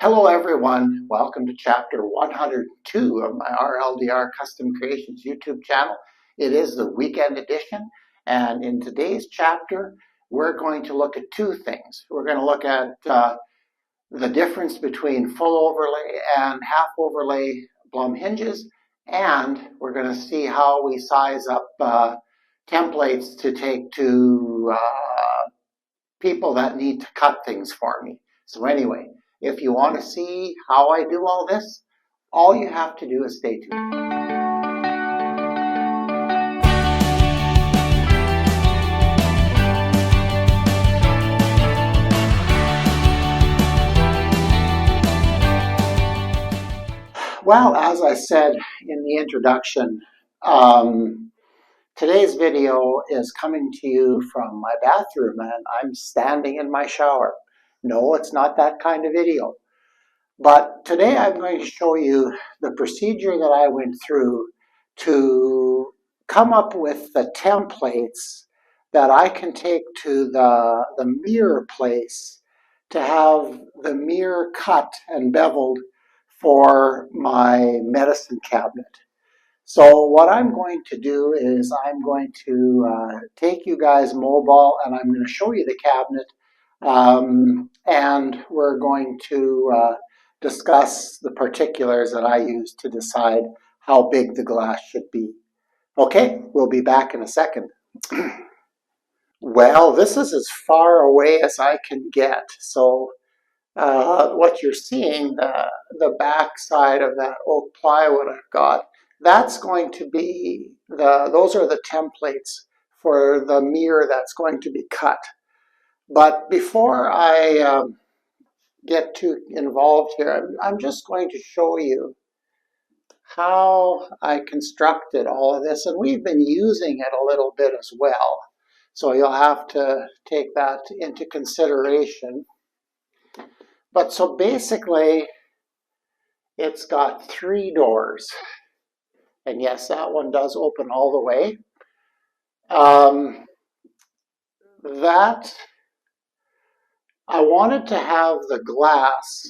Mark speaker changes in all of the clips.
Speaker 1: Hello everyone, welcome to chapter 102 of my RLDR Custom Creations YouTube channel. It is the weekend edition, and in today's chapter we're going to look at two things. We're going to look at the difference between full overlay and half overlay Blum hinges, and we're going to see how we size up templates to take to people that need to cut things for me. So anyway, if you want to see how I do all this, all you have to do is stay tuned. Well, as I said in the introduction, today's video is coming to you from my bathroom and I'm standing in my shower. No, it's not that kind of video. But today I'm going to show you the procedure that I went through to come up with the templates that I can take to the mirror place to have the mirror cut and beveled for my medicine cabinet. So what I'm going to do is I'm going to take you guys mobile and I'm going to show you the cabinet, and we're going to discuss the particulars that I use to decide how big the glass should be. Okay, we'll be back in a second. Well, this is as far away as I can get. So what you're seeing, the back side of that oak plywood I've got, that's going to be, those are the templates for the mirror that's going to be cut. But before I get too involved here, I'm just going to show you how I constructed all of this, and we've been using it a little bit as well. So you'll have to take that into consideration. But so basically, it's got 3 doors. And yes, that one does open all the way. That I wanted to have the glass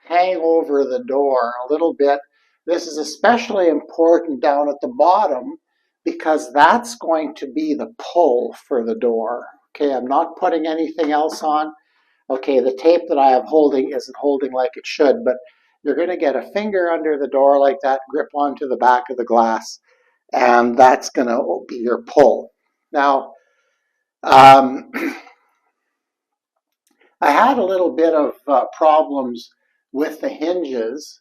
Speaker 1: hang over the door a little bit. This is especially important down at the bottom because that's going to be the pull for the door. Okay, I'm not putting anything else on. Okay, the tape that I have holding isn't holding like it should, but you're going to get a finger under the door like that, grip onto the back of the glass, and that's going to be your pull. Now, I had a little bit of problems with the hinges,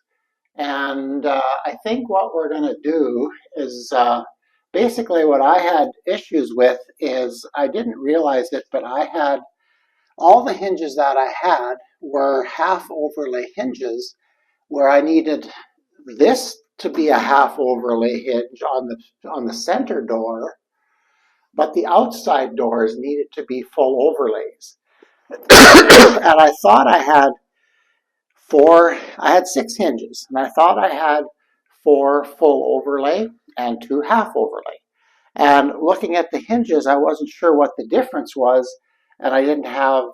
Speaker 1: and I think what we're going to do is basically what I had issues with is I didn't realize it, but I had all the hinges that I had were half overlay hinges where I needed this to be a half overlay hinge on the center door, but the outside doors needed to be full overlays. And I thought I had 6 hinges, and I thought I had 4 full overlay and 2 half overlay. And looking at the hinges, I wasn't sure what the difference was, and I didn't have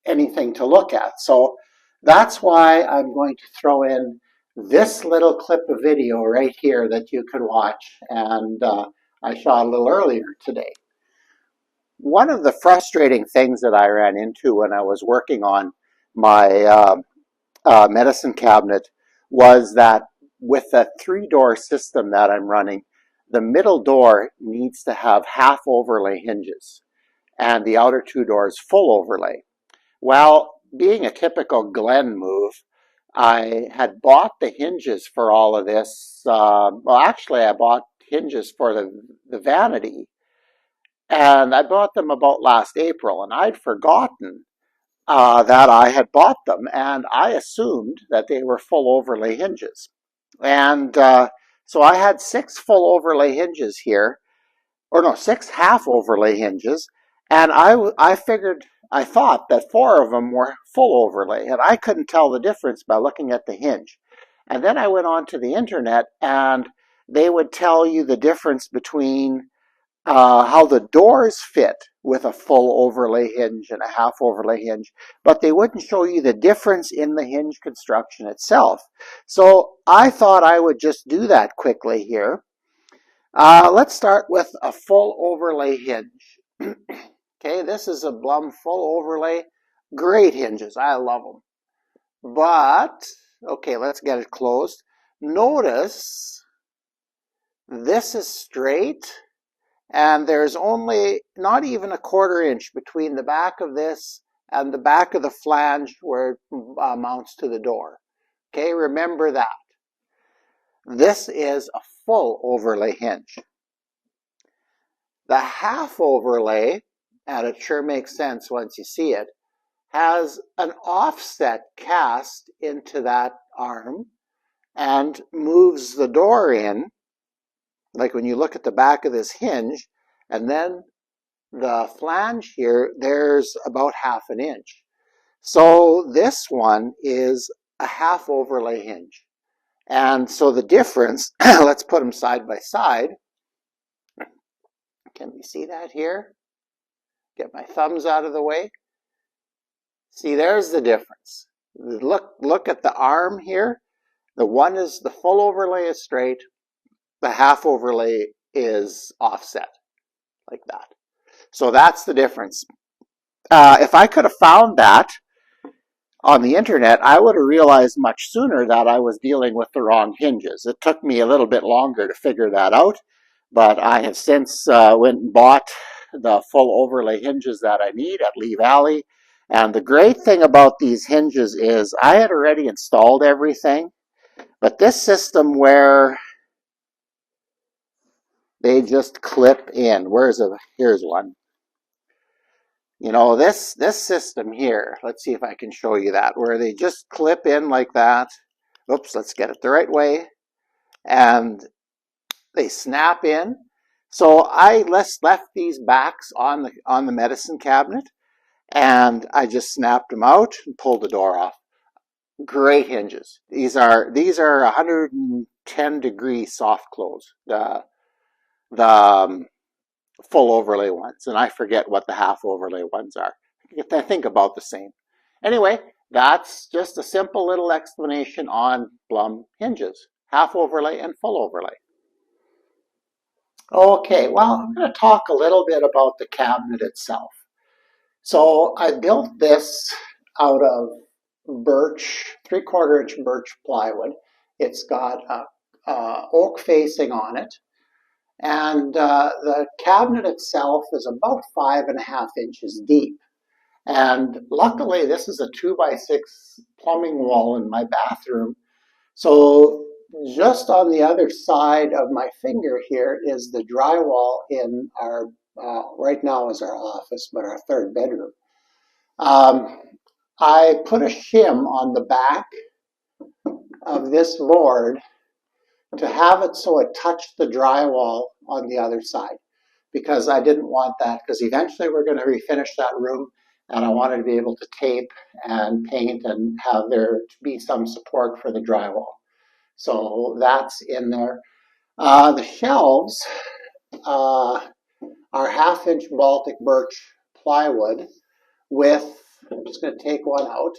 Speaker 1: anything to look at. So that's why I'm going to throw in this little clip of video right here that you can watch, and I shot a little earlier today. One of the frustrating things that I ran into when I was working on my medicine cabinet was that with the 3-door system that I'm running, the middle door needs to have half overlay hinges and the outer 2 doors full overlay. Well, being a typical Glenn move, I had bought the hinges for all of this. Well, actually, I bought hinges for the vanity, and I bought them about last April, and I'd forgotten that I had bought them, and I assumed that they were full overlay hinges. And so I had 6 full overlay hinges here, or no, 6 half overlay hinges, and I thought that 4 of them were full overlay, and I couldn't tell the difference by looking at the hinge. And then I went on to the internet, and they would tell you the difference between how the doors fit with a full overlay hinge and a half overlay hinge, but they wouldn't show you the difference in the hinge construction itself. So I thought I would just do that quickly here. Let's start with a full overlay hinge. Okay, this is a Blum full overlay. Great hinges. I love them. But, okay, let's get it closed. Notice this is straight, and there's only not even a 1/4 inch between the back of this and the back of the flange where it mounts to the door. Okay, remember that. This is a full overlay hinge. The half overlay, and it sure makes sense once you see it, has an offset cast into that arm and moves the door in, like when you look at the back of this hinge, and then the flange here, there's about 1/2 inch. So this one is a half overlay hinge. And so the difference, let's put them side by side. Can we see that here? Get my thumbs out of the way. See, there's the difference. Look at the arm here. The one is, the full overlay is straight. The half overlay is offset, like that. So that's the difference. If I could have found that on the internet, I would have realized much sooner that I was dealing with the wrong hinges. It took me a little bit longer to figure that out, but I have since went and bought the full overlay hinges that I need at Lee Valley. And the great thing about these hinges is I had already installed everything, but this system where they just clip in, here's one. You know, this system here, let's see if I can show you that, where they just clip in like that. Oops, let's get it the right way. And they snap in. So I left these backs on the medicine cabinet, and I just snapped them out and pulled the door off. Great hinges. These are 110-degree soft close. The full overlay ones, and I forget what the half overlay ones are. I think about the same. Anyway, that's just a simple little explanation on Blum hinges, half overlay and full overlay. Okay, well, I'm going to talk a little bit about the cabinet itself. So I built this out of birch, 3/4 inch birch plywood. It's got a oak facing on it. And the cabinet itself is about 5.5 inches deep. And luckily, this is a 2x6 plumbing wall in my bathroom. So just on the other side of my finger here is the drywall in our, right now is our office, but our 3rd bedroom. I put a shim on the back of this board to have it so it touched the drywall on the other side, because I didn't want that, because eventually we're going to refinish that room, and I wanted to be able to tape and paint and have there be some support for the drywall. So that's in there. The shelves are 1/2 inch Baltic birch plywood with, I'm just going to take one out,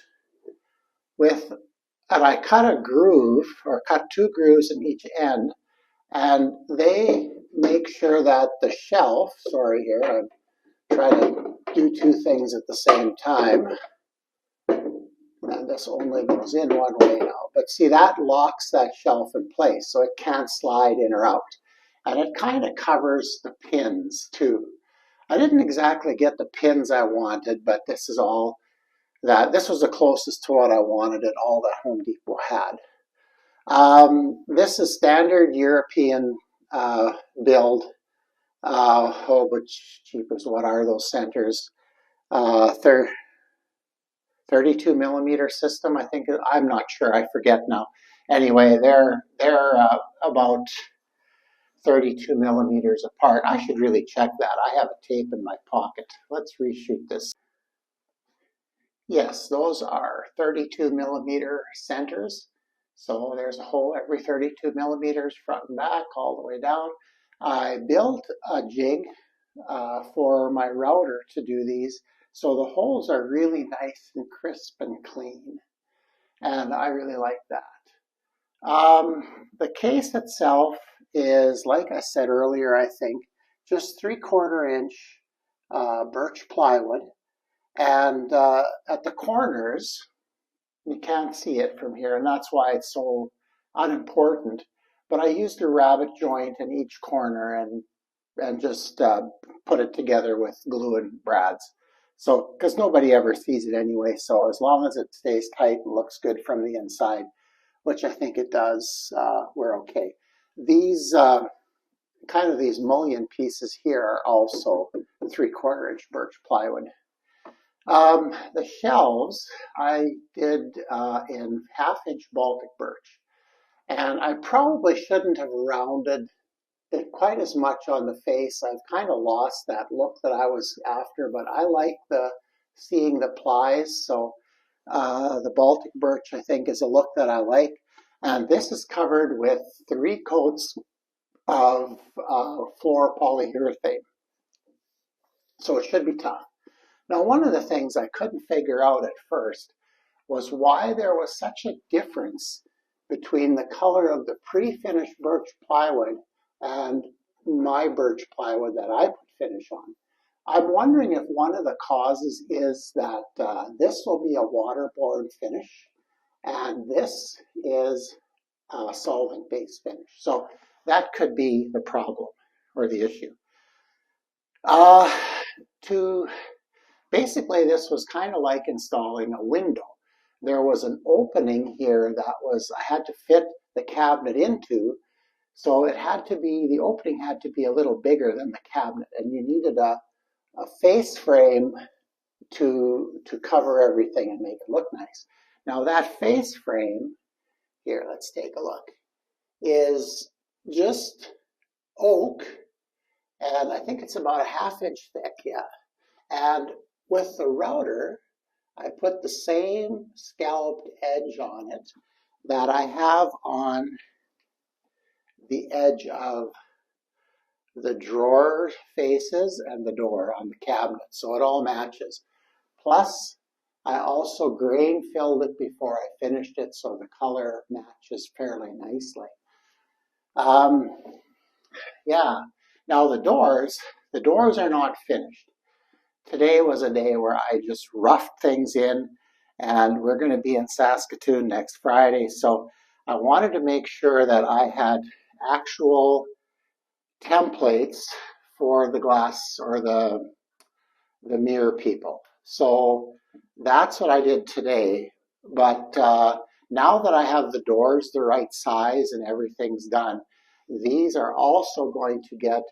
Speaker 1: and I cut a groove, or cut 2 grooves in each end, and they make sure that the shelf, sorry here, I'm trying to do 2 things at the same time. And this only goes in one way now. But see, that locks that shelf in place, so it can't slide in or out. And it kind of covers the pins too. I didn't exactly get the pins I wanted, but this is all that, this was the closest to what I wanted at all that Home Depot had. This is standard European build. Oh, but cheapers, what are those centers? 32 millimeter system, I think. I'm not sure, I forget now. Anyway, they're about 32 millimeters apart. I should really check that. I have a tape in my pocket. Let's reshoot this. Yes, those are 32 millimeter centers. So there's a hole every 32 millimeters front and back all the way down. I built a jig for my router to do these, so the holes are really nice and crisp and clean, and I really like that. The case itself is, like I said earlier, I think, just 3/4 inch birch plywood, and at the corners, you can't see it from here, and that's why it's so unimportant. But I used a rabbet joint in each corner and just put it together with glue and brads. So, because nobody ever sees it anyway, so as long as it stays tight and looks good from the inside, which I think it does, we're okay. These these mullion pieces here are also 3/4 inch birch plywood. The shelves I did in 1/2 inch Baltic birch, and I probably shouldn't have rounded it quite as much on the face. I've kind of lost that look that I was after, but I like the seeing the plies. So the Baltic birch, I think, is a look that I like. And this is covered with 3 coats of floor polyurethane. So it should be tough. Now, one of the things I couldn't figure out at first was why there was such a difference between the color of the pre-finished birch plywood and my birch plywood that I put finish on. I'm wondering if one of the causes is that this will be a waterborne finish and this is a solvent-based finish. So that could be the problem or the issue. Uh, to Basically, this was kind of like installing a window. There was an opening here that I had to fit the cabinet into, so it had to be, the opening had to be a little bigger than the cabinet, and you needed a face frame to cover everything and make it look nice. Now that face frame, here, let's take a look, is just oak, and I think it's about a 1/2 inch thick, yeah. And with the router, I put the same scalloped edge on it that I have on the edge of the drawer faces and the door on the cabinet, so it all matches. Plus, I also grain filled it before I finished it, so the color matches fairly nicely. Um, yeah, now the doors are not finished. Today was a day where I just roughed things in, and we're going to be in Saskatoon next Friday, so I wanted to make sure that I had actual templates for the glass or the mirror people. So that's what I did today. But now that I have the doors the right size and everything's done, these are also going to get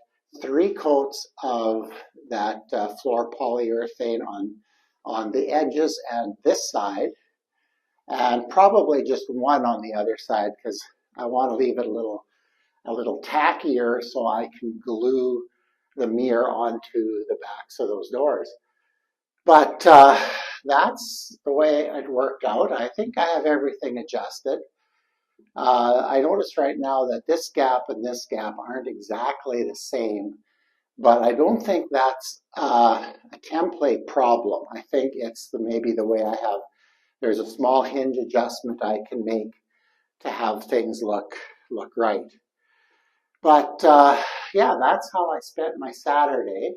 Speaker 1: 3 coats of that floor polyurethane on the edges and this side, and probably just 1 on the other side because I want to leave it a little tackier so I can glue the mirror onto the backs of those doors. But that's the way it worked out. I think I have everything adjusted. I notice right now that this gap and this gap aren't exactly the same, but I don't think that's a template problem. I think it's maybe the way I have, there's a small hinge adjustment I can make to have things look right. But yeah, that's how I spent my Saturday.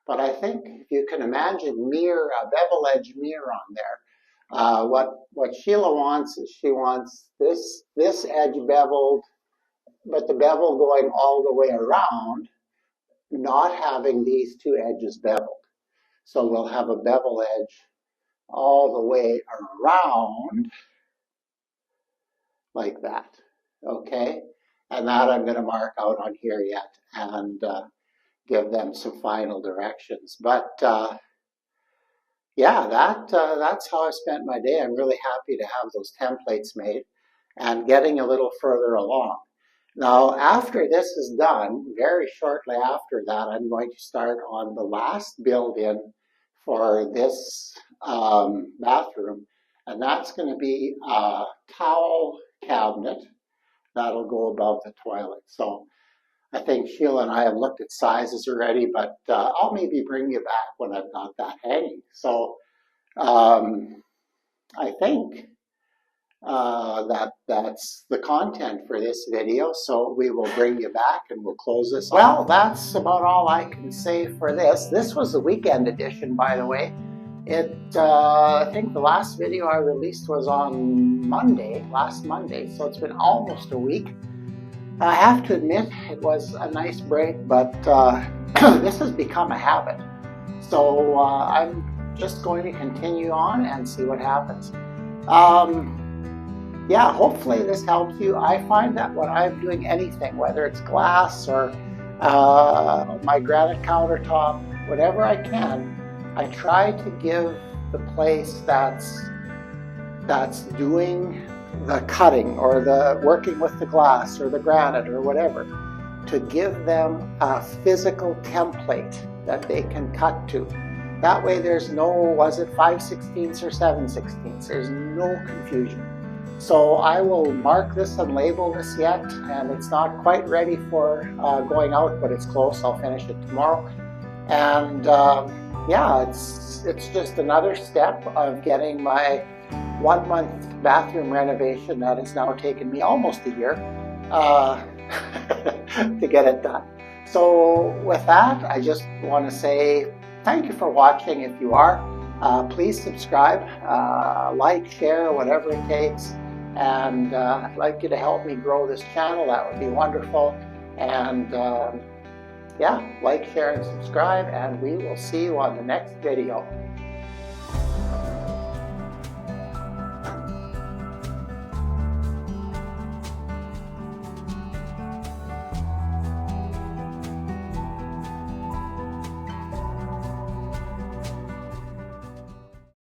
Speaker 1: But I think if you can imagine a bevel edge mirror on there, what Sheila wants is she wants this edge beveled, but the bevel going all the way around, not having these 2 edges beveled. So we'll have a bevel edge all the way around like that, okay? And that I'm going to mark out on here yet and give them some final directions. But yeah, that's how I spent my day. I'm really happy to have those templates made and getting a little further along. Now, after this is done, very shortly after that, I'm going to start on the last build-in for this bathroom, and that's going to be a towel cabinet that'll go above the toilet. So I think Sheila and I have looked at sizes already, but I'll maybe bring you back when I've got that hanging. So I think that's the content for this video. So we will bring you back and we'll close this off. Well, that's about all I can say for this. This was the weekend edition, by the way. I think the last video I released was on last Monday, so it's been almost a week. I have to admit it was a nice break, but this has become a habit. So I'm just going to continue on and see what happens. Yeah, hopefully this helps you. I find that when I'm doing anything, whether it's glass or my granite countertop, whatever I can, I try to give the place that's doing the cutting or the working with the glass or the granite or whatever, to give them a physical template that they can cut to. That way there's no, was it 5/16 or 7/16? There's no confusion. So I will mark this and label this yet, and it's not quite ready for going out, but it's close. I'll finish it tomorrow. And yeah, it's just another step of getting my 1 month bathroom renovation that has now taken me almost a year to get it done. So with that, I just want to say thank you for watching. If you are, please subscribe, like, share, whatever it takes. And I'd like you to help me grow this channel. That would be wonderful. And yeah, like, share, and subscribe, and we will see you on the next video.